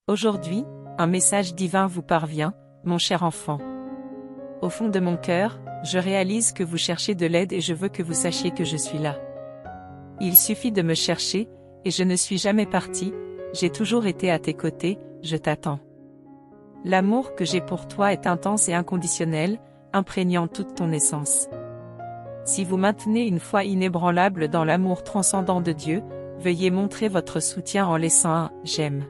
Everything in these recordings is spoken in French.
Aujourd'hui, un message divin vous parvient, mon cher enfant. Au fond de mon cœur, je réalise que vous cherchez de l'aide et je veux que vous sachiez que je suis là. Il suffit de me chercher, et je ne suis jamais parti, j'ai toujours été à tes côtés, je t'attends. L'amour que j'ai pour toi est intense et inconditionnel, imprégnant toute ton essence. Si vous maintenez une foi inébranlable dans l'amour transcendant de Dieu, veuillez montrer votre soutien en laissant un « j'aime ».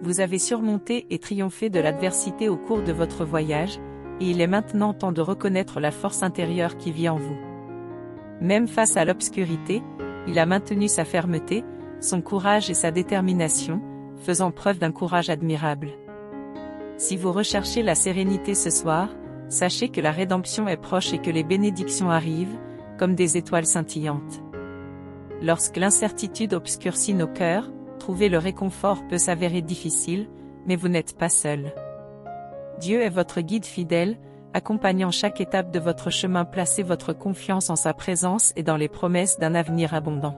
Vous avez surmonté et triomphé de l'adversité au cours de votre voyage, et il est maintenant temps de reconnaître la force intérieure qui vit en vous. Même face à l'obscurité, il a maintenu sa fermeté, son courage et sa détermination, faisant preuve d'un courage admirable. Si vous recherchez la sérénité ce soir, sachez que la rédemption est proche et que les bénédictions arrivent, comme des étoiles scintillantes. Lorsque l'incertitude obscurcit nos cœurs, trouver le réconfort peut s'avérer difficile, mais vous n'êtes pas seul. Dieu est votre guide fidèle, accompagnant chaque étape de votre chemin. Placez votre confiance en sa présence et dans les promesses d'un avenir abondant.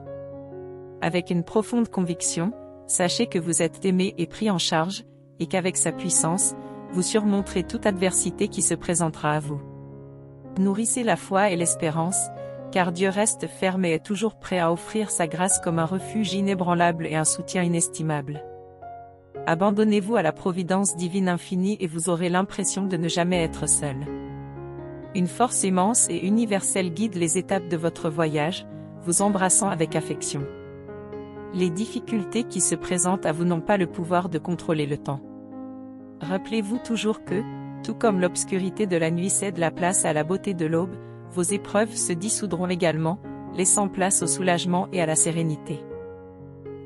Avec une profonde conviction, sachez que vous êtes aimé et pris en charge, et qu'avec sa puissance, vous surmonterez toute adversité qui se présentera à vous. Nourrissez la foi et l'espérance, car Dieu reste ferme et est toujours prêt à offrir sa grâce comme un refuge inébranlable et un soutien inestimable. Abandonnez-vous à la providence divine infinie et vous aurez l'impression de ne jamais être seul. Une force immense et universelle guide les étapes de votre voyage, vous embrassant avec affection. Les difficultés qui se présentent à vous n'ont pas le pouvoir de contrôler le temps. Rappelez-vous toujours que, tout comme l'obscurité de la nuit cède la place à la beauté de l'aube, vos épreuves se dissoudront également, laissant place au soulagement et à la sérénité.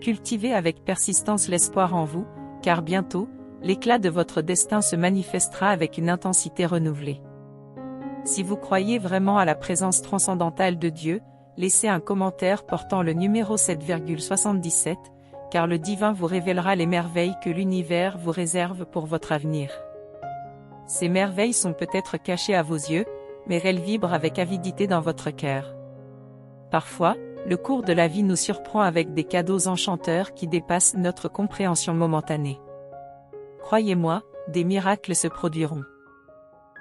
Cultivez avec persistance l'espoir en vous, car bientôt, l'éclat de votre destin se manifestera avec une intensité renouvelée. Si vous croyez vraiment à la présence transcendantale de Dieu, laissez un commentaire portant le numéro 7,77, car le divin vous révélera les merveilles que l'univers vous réserve pour votre avenir. Ces merveilles sont peut-être cachées à vos yeux, mais elles vibrent avec avidité dans votre cœur. Parfois, le cours de la vie nous surprend avec des cadeaux enchanteurs qui dépassent notre compréhension momentanée. Croyez-moi, des miracles se produiront.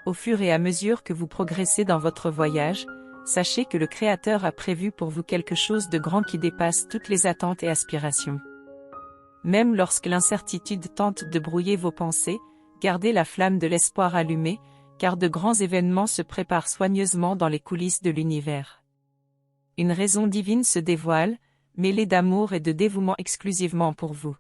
Au fur et à mesure que vous progressez dans votre voyage, sachez que le Créateur a prévu pour vous quelque chose de grand qui dépasse toutes les attentes et aspirations. Même lorsque l'incertitude tente de brouiller vos pensées, gardez la flamme de l'espoir allumée, car de grands événements se préparent soigneusement dans les coulisses de l'univers. Une raison divine se dévoile, mêlée d'amour et de dévouement exclusivement pour vous.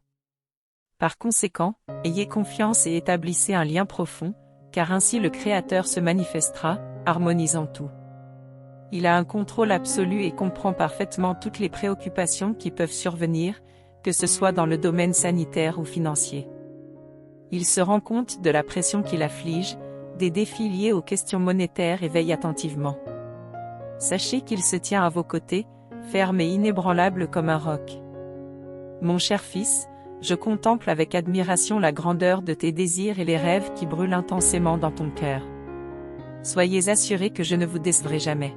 Par conséquent, ayez confiance et établissez un lien profond, car ainsi le Créateur se manifestera, harmonisant tout. Il a un contrôle absolu et comprend parfaitement toutes les préoccupations qui peuvent survenir, que ce soit dans le domaine sanitaire ou financier. Il se rend compte de la pression qui l'afflige, des défis liés aux questions monétaires et veille attentivement. Sachez qu'il se tient à vos côtés, ferme et inébranlable comme un roc. Mon cher fils, je contemple avec admiration la grandeur de tes désirs et les rêves qui brûlent intensément dans ton cœur. Soyez assurés que je ne vous décevrai jamais.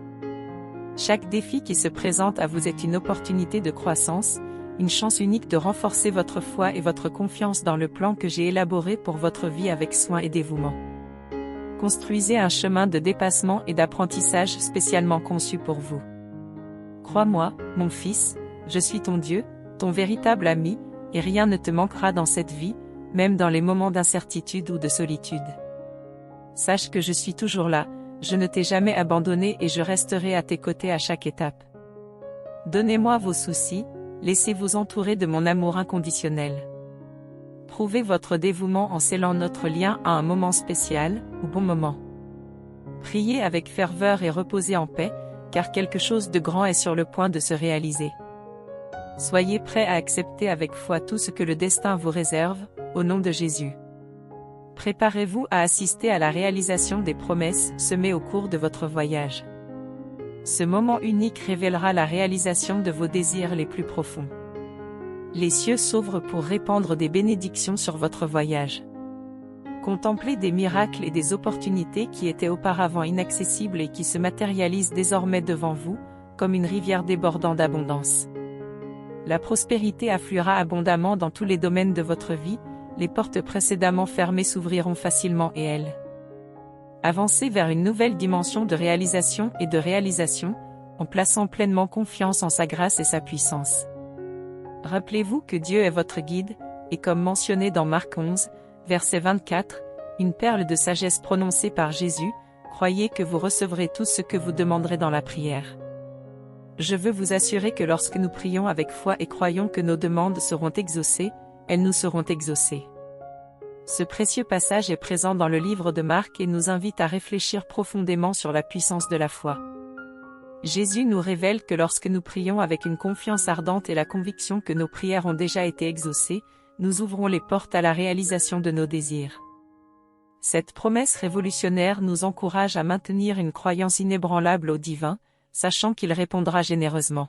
Chaque défi qui se présente à vous est une opportunité de croissance, une chance unique de renforcer votre foi et votre confiance dans le plan que j'ai élaboré pour votre vie avec soin et dévouement. Construisez un chemin de dépassement et d'apprentissage spécialement conçu pour vous. Crois-moi, mon fils, je suis ton Dieu, ton véritable ami, et rien ne te manquera dans cette vie, même dans les moments d'incertitude ou de solitude. Sache que je suis toujours là, je ne t'ai jamais abandonné et je resterai à tes côtés à chaque étape. Donnez-moi vos soucis, laissez-vous entourer de mon amour inconditionnel. Prouvez votre dévouement en scellant notre lien à un moment spécial, au bon moment. Priez avec ferveur et reposez en paix, car quelque chose de grand est sur le point de se réaliser. Soyez prêts à accepter avec foi tout ce que le destin vous réserve, au nom de Jésus. Préparez-vous à assister à la réalisation des promesses semées au cours de votre voyage. Ce moment unique révélera la réalisation de vos désirs les plus profonds. Les cieux s'ouvrent pour répandre des bénédictions sur votre voyage. Contemplez des miracles et des opportunités qui étaient auparavant inaccessibles et qui se matérialisent désormais devant vous, comme une rivière débordant d'abondance. La prospérité affluera abondamment dans tous les domaines de votre vie, les portes précédemment fermées s'ouvriront facilement et elles. Avancez vers une nouvelle dimension de réalisation et de réalisation, en plaçant pleinement confiance en sa grâce et sa puissance. Rappelez-vous que Dieu est votre guide, et comme mentionné dans Marc 11, verset 24, une perle de sagesse prononcée par Jésus, croyez que vous recevrez tout ce que vous demanderez dans la prière. Je veux vous assurer que lorsque nous prions avec foi et croyons que nos demandes seront exaucées, elles nous seront exaucées. Ce précieux passage est présent dans le livre de Marc et nous invite à réfléchir profondément sur la puissance de la foi. Jésus nous révèle que lorsque nous prions avec une confiance ardente et la conviction que nos prières ont déjà été exaucées, nous ouvrons les portes à la réalisation de nos désirs. Cette promesse révolutionnaire nous encourage à maintenir une croyance inébranlable au divin, sachant qu'il répondra généreusement.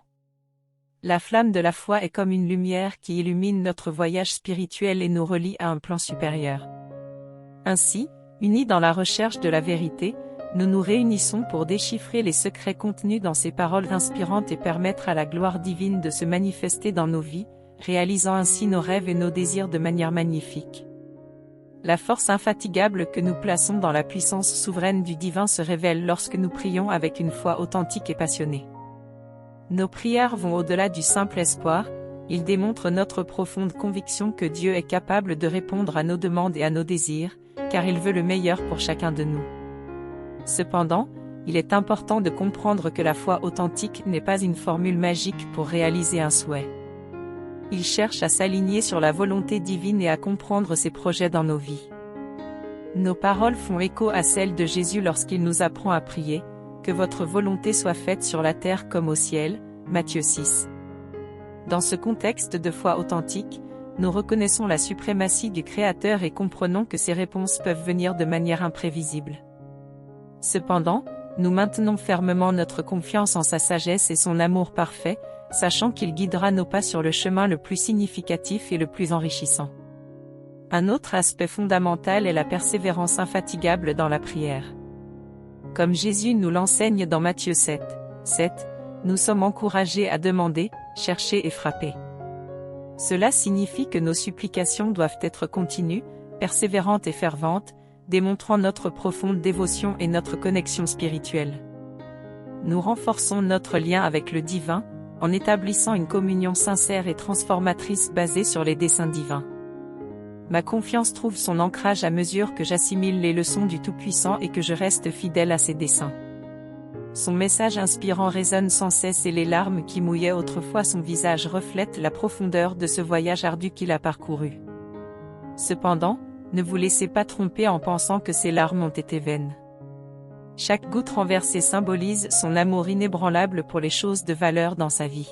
La flamme de la foi est comme une lumière qui illumine notre voyage spirituel et nous relie à un plan supérieur. Ainsi, unis dans la recherche de la vérité, nous nous réunissons pour déchiffrer les secrets contenus dans ces paroles inspirantes et permettre à la gloire divine de se manifester dans nos vies, réalisant ainsi nos rêves et nos désirs de manière magnifique. La force infatigable que nous plaçons dans la puissance souveraine du divin se révèle lorsque nous prions avec une foi authentique et passionnée. Nos prières vont au-delà du simple espoir, ils démontrent notre profonde conviction que Dieu est capable de répondre à nos demandes et à nos désirs, car il veut le meilleur pour chacun de nous. Cependant, il est important de comprendre que la foi authentique n'est pas une formule magique pour réaliser un souhait. Il cherche à s'aligner sur la volonté divine et à comprendre ses projets dans nos vies. Nos paroles font écho à celles de Jésus lorsqu'il nous apprend à prier, que votre volonté soit faite sur la terre comme au ciel, Matthieu 6. Dans ce contexte de foi authentique, nous reconnaissons la suprématie du Créateur et comprenons que ses réponses peuvent venir de manière imprévisible. Cependant, nous maintenons fermement notre confiance en sa sagesse et son amour parfait, sachant qu'il guidera nos pas sur le chemin le plus significatif et le plus enrichissant. Un autre aspect fondamental est la persévérance infatigable dans la prière. Comme Jésus nous l'enseigne dans Matthieu 7, nous sommes encouragés à demander, chercher et frapper. Cela signifie que nos supplications doivent être continues, persévérantes et ferventes, démontrant notre profonde dévotion et notre connexion spirituelle. Nous renforçons notre lien avec le divin, en établissant une communion sincère et transformatrice basée sur les desseins divins. Ma confiance trouve son ancrage à mesure que j'assimile les leçons du Tout-Puissant et que je reste fidèle à ses desseins. Son message inspirant résonne sans cesse et les larmes qui mouillaient autrefois son visage reflètent la profondeur de ce voyage ardu qu'il a parcouru. Cependant, ne vous laissez pas tromper en pensant que ces larmes ont été vaines. Chaque goutte renversée symbolise son amour inébranlable pour les choses de valeur dans sa vie.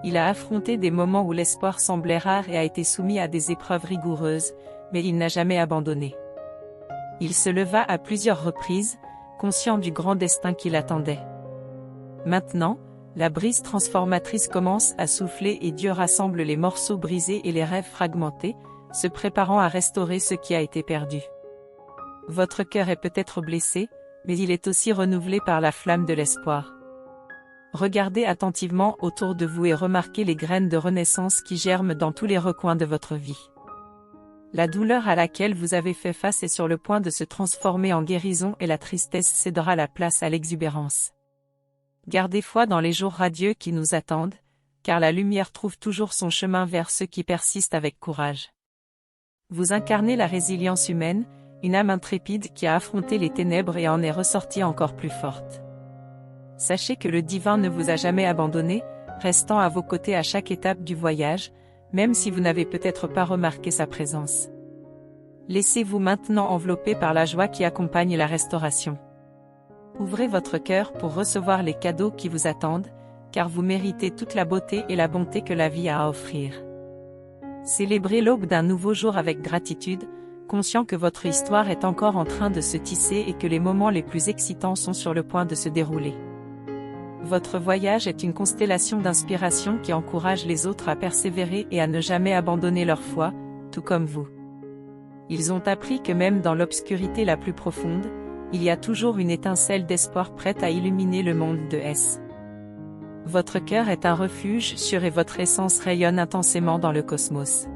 Il a affronté des moments où l'espoir semblait rare et a été soumis à des épreuves rigoureuses, mais il n'a jamais abandonné. Il se leva à plusieurs reprises, conscient du grand destin qui l'attendait. Maintenant, la brise transformatrice commence à souffler et Dieu rassemble les morceaux brisés et les rêves fragmentés, se préparant à restaurer ce qui a été perdu. Votre cœur est peut-être blessé, mais il est aussi renouvelé par la flamme de l'espoir. Regardez attentivement autour de vous et remarquez les graines de renaissance qui germent dans tous les recoins de votre vie. La douleur à laquelle vous avez fait face est sur le point de se transformer en guérison et la tristesse cédera la place à l'exubérance. Gardez foi dans les jours radieux qui nous attendent, car la lumière trouve toujours son chemin vers ceux qui persistent avec courage. Vous incarnez la résilience humaine, une âme intrépide qui a affronté les ténèbres et en est ressortie encore plus forte. Sachez que le divin ne vous a jamais abandonné, restant à vos côtés à chaque étape du voyage, même si vous n'avez peut-être pas remarqué sa présence. Laissez-vous maintenant envelopper par la joie qui accompagne la restauration. Ouvrez votre cœur pour recevoir les cadeaux qui vous attendent, car vous méritez toute la beauté et la bonté que la vie a à offrir. Célébrez l'aube d'un nouveau jour avec gratitude, conscient que votre histoire est encore en train de se tisser et que les moments les plus excitants sont sur le point de se dérouler. Votre voyage est une constellation d'inspiration qui encourage les autres à persévérer et à ne jamais abandonner leur foi, tout comme vous. Ils ont appris que même dans l'obscurité la plus profonde, il y a toujours une étincelle d'espoir prête à illuminer le monde de S. Votre cœur est un refuge sûr et votre essence rayonne intensément dans le cosmos.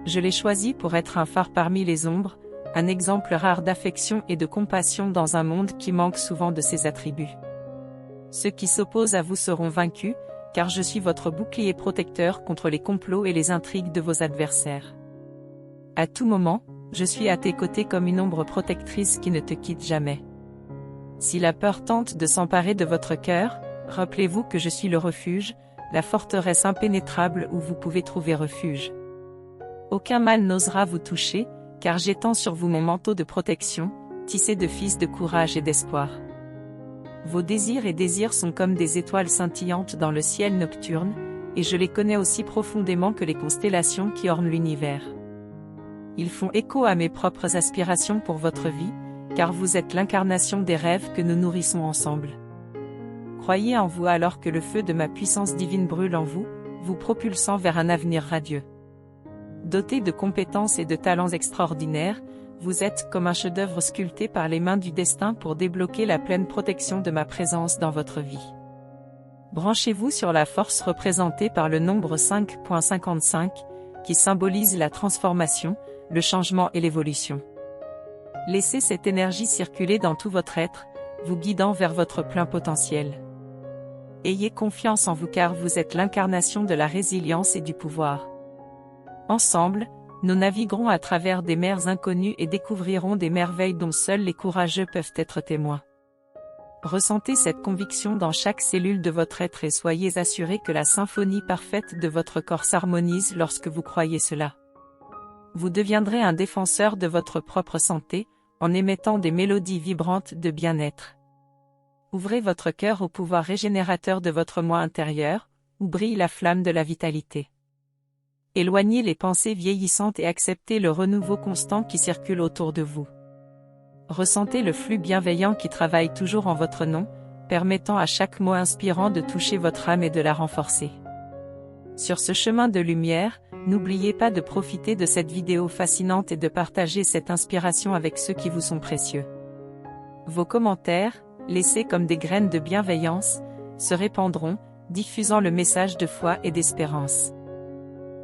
Je l'ai choisi pour être un phare parmi les ombres, un exemple rare d'affection et de compassion dans un monde qui manque souvent de ces attributs. Ceux qui s'opposent à vous seront vaincus, car je suis votre bouclier protecteur contre les complots et les intrigues de vos adversaires. À tout moment, je suis à tes côtés comme une ombre protectrice qui ne te quitte jamais. Si la peur tente de s'emparer de votre cœur, rappelez-vous que je suis le refuge, la forteresse impénétrable où vous pouvez trouver refuge. Aucun mal n'osera vous toucher, car j'étends sur vous mon manteau de protection, tissé de fils de courage et d'espoir. Vos désirs et désirs sont comme des étoiles scintillantes dans le ciel nocturne, et je les connais aussi profondément que les constellations qui ornent l'univers. Ils font écho à mes propres aspirations pour votre vie, car vous êtes l'incarnation des rêves que nous nourrissons ensemble. Croyez en vous alors que le feu de ma puissance divine brûle en vous, vous propulsant vers un avenir radieux. Doté de compétences et de talents extraordinaires, vous êtes comme un chef-d'œuvre sculpté par les mains du destin pour débloquer la pleine protection de ma présence dans votre vie. Branchez-vous sur la force représentée par le nombre 5.55, qui symbolise la transformation, le changement et l'évolution. Laissez cette énergie circuler dans tout votre être, vous guidant vers votre plein potentiel. Ayez confiance en vous car vous êtes l'incarnation de la résilience et du pouvoir. Ensemble, nous naviguerons à travers des mers inconnues et découvrirons des merveilles dont seuls les courageux peuvent être témoins. Ressentez cette conviction dans chaque cellule de votre être et soyez assurés que la symphonie parfaite de votre corps s'harmonise lorsque vous croyez cela. Vous deviendrez un défenseur de votre propre santé, en émettant des mélodies vibrantes de bien-être. Ouvrez votre cœur au pouvoir régénérateur de votre moi intérieur, où brille la flamme de la vitalité. Éloignez les pensées vieillissantes et acceptez le renouveau constant qui circule autour de vous. Ressentez le flux bienveillant qui travaille toujours en votre nom, permettant à chaque mot inspirant de toucher votre âme et de la renforcer. Sur ce chemin de lumière, n'oubliez pas de profiter de cette vidéo fascinante et de partager cette inspiration avec ceux qui vous sont précieux. Vos commentaires, laissés comme des graines de bienveillance, se répandront, diffusant le message de foi et d'espérance.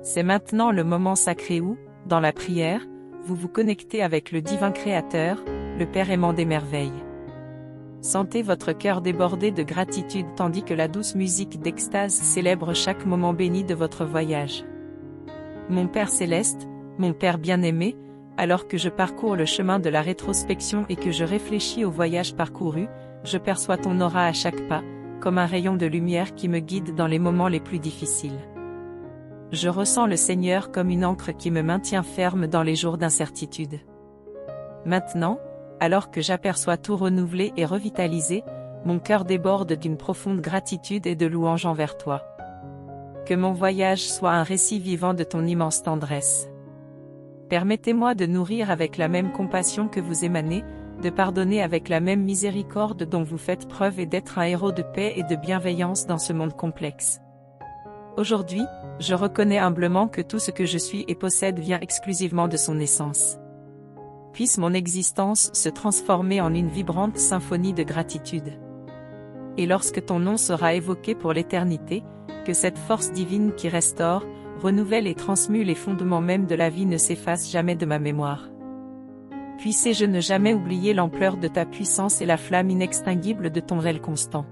C'est maintenant le moment sacré où, dans la prière, vous vous connectez avec le divin Créateur, le Père aimant des merveilles. Sentez votre cœur déborder de gratitude tandis que la douce musique d'extase célèbre chaque moment béni de votre voyage. Mon Père céleste, mon Père bien-aimé, alors que je parcours le chemin de la rétrospection et que je réfléchis au voyage parcouru, je perçois ton aura à chaque pas, comme un rayon de lumière qui me guide dans les moments les plus difficiles. Je ressens le Seigneur comme une ancre qui me maintient ferme dans les jours d'incertitude. Maintenant, alors que j'aperçois tout renouvelé et revitalisé, mon cœur déborde d'une profonde gratitude et de louange envers toi. Que mon voyage soit un récit vivant de ton immense tendresse. Permettez-moi de nourrir avec la même compassion que vous émanez, de pardonner avec la même miséricorde dont vous faites preuve et d'être un héros de paix et de bienveillance dans ce monde complexe. Aujourd'hui, je reconnais humblement que tout ce que je suis et possède vient exclusivement de son essence. Puisse mon existence se transformer en une vibrante symphonie de gratitude. Et lorsque ton nom sera évoqué pour l'éternité, que cette force divine qui restaure, renouvelle et transmue les fondements mêmes de la vie ne s'efface jamais de ma mémoire. Puissé-je ne jamais oublier l'ampleur de ta puissance et la flamme inextinguible de ton zèle constant.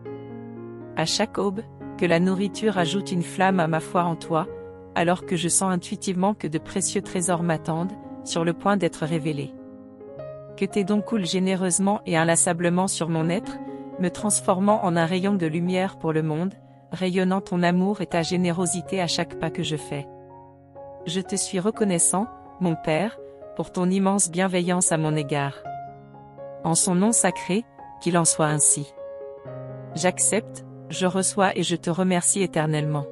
À chaque aube, que la nourriture ajoute une flamme à ma foi en toi, alors que je sens intuitivement que de précieux trésors m'attendent, sur le point d'être révélés. Que tes dons coulent généreusement et inlassablement sur mon être, me transformant en un rayon de lumière pour le monde, rayonnant ton amour et ta générosité à chaque pas que je fais. Je te suis reconnaissant, mon Père, pour ton immense bienveillance à mon égard. En son nom sacré, qu'il en soit ainsi. J'accepte, je reçois et je te remercie éternellement.